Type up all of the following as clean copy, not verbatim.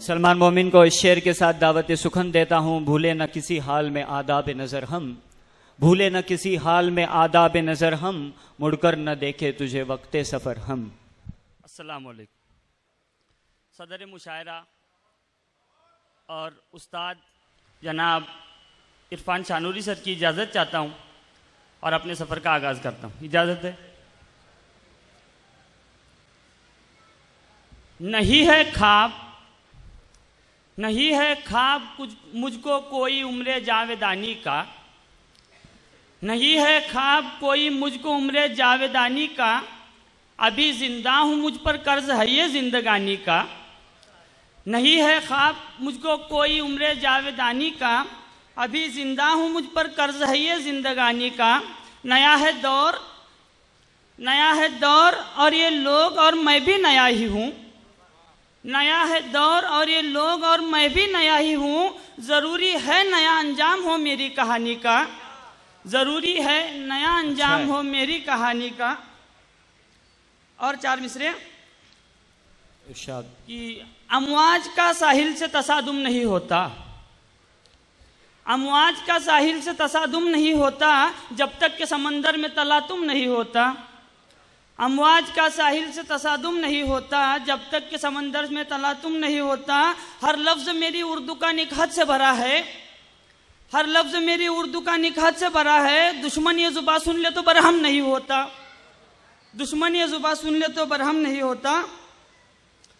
सलमान मोमिन को इस शेर के साथ दावत सुखन देता हूँ। भूले न किसी हाल में आदाब नज़र हम, भूले न किसी हाल में आदाब नज़र हम, मुड़कर न देखे तुझे वक्ते सफ़र हम। अस्सलाम वालेकुम। सदर मुशायरा और उस्ताद जनाब इरफान शानूरी सर की इजाज़त चाहता हूँ और अपने सफ़र का आगाज़ करता हूँ। इजाज़त है। नहीं है ख्वाब, नहीं है ख्वाब कुछ मुझको कोई उम्रे जावेदानी का, नहीं है ख्वाब कोई मुझको उम्रे जावेदानी का, अभी जिंदा हूँ मुझ पर कर्ज है ये जिंदगानी का। नहीं है ख्वाब मुझको कोई उम्रे जावेदानी का, अभी जिंदा हूँ मुझ पर कर्ज है ये जिंदगानी का। नया है दौर, नया है दौर और ये लोग और मैं भी नया ही हूँ, नया है दौर और ये लोग और मैं भी नया ही हूँ। ज़रूरी है नया अंजाम हो मेरी कहानी का, ज़रूरी है नया अंजाम हो मेरी कहानी का। और 4 मिसरे कि अमवाज का साहिल से तसादुम नहीं होता, अमवाज का साहिल से तसादुम नहीं होता, जब तक कि समंदर में तलातुम नहीं होता। अमवाज का साहिल से तसादुम नहीं होता, जब तक कि समंदर में तलातुम नहीं होता। हर लफ्ज़ मेरी उर्दू का निकहत से भरा है, हर लफ्ज़ मेरी उर्दू का निकहत से भरा है। दुश्मन ये ज़ुबान सुन ले तो बरहम नहीं होता, दुश्मन ये ज़ुबान सुन ले तो बरहम नहीं होता।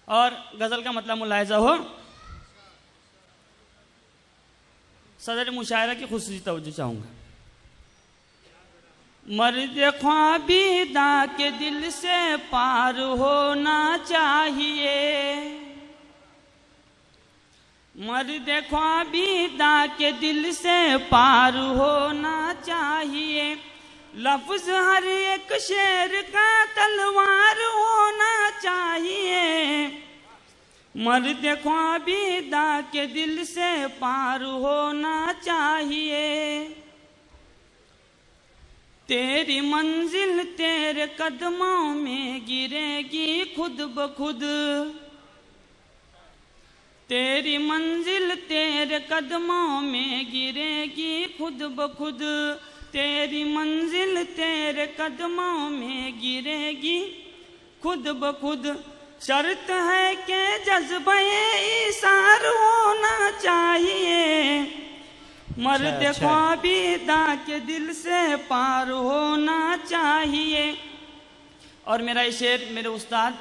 और गज़ल का मतलब मुलाहिज़ा हो। सदर मुशायरा की खुसूसी तवज्जो चाहूँगा। मर्द ख्वाबीदा के दिल से पार होना चाहिए, मर्द ख्वाबीदा के दिल से पार होना चाहिए। लफ्ज़ हर एक शेर का तलवार होना चाहिए, मर्द ख्वाबीदा के दिल से पार होना चाहिए। तेरी मंजिल तेरे कदमों में गिरेगी खुद ब खुद, तेरी मंजिल तेरे कदमों में गिरेगी खुद ब खुद, तेरी मंजिल तेरे कदमों में गिरेगी खुद ब खुद। शर्त है कि जज्बे इसार होना चाहिए, मर्द ख्वाबीदा के दिल से पार होना चाहिए। और मेरा ये शेर मेरे उस्ताद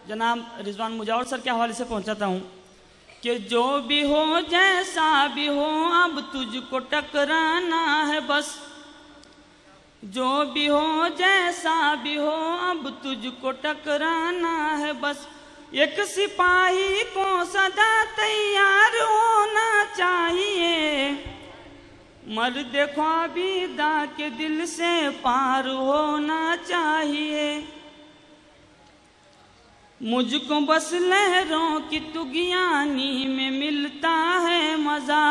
जनाब रिजवान मुजावर सर के हवाले से पहुंचाता हूँ कि जो भी हो जैसा भी हो अब तुझको टकराना है बस, जो भी हो जैसा भी हो अब तुझको टकराना है बस। एक सिपाही को सदा तैयार होना चाहिए, मर्द ख्वाबीदा के दिल से पार होना चाहिए। मुझको बस लहरों की तुगियानी में मिलता है मजा,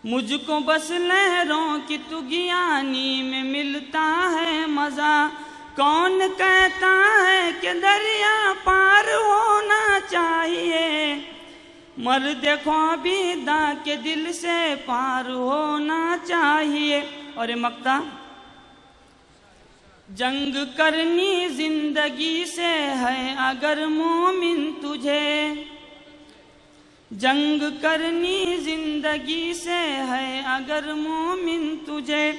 मुझको बस लहरों की तुगियानी में मिलता है मजा। कौन कहता है कि दरिया पार होना चाहिए, मर्द ख्वाबीदा के दिल से पार होना चाहिए। और ये मक्ता, जंग करनी जिंदगी से है अगर मोमिन तुझे, जंग करनी जिंदगी से है अगर मोमिन तुझे।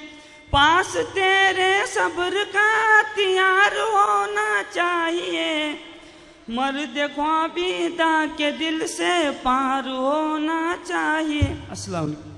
पास तेरे सब्र का हथियार होना चाहिए, मर्द ख्वाबीदा के दिल से पार होना चाहिए। अस्सलाम वालेकुम।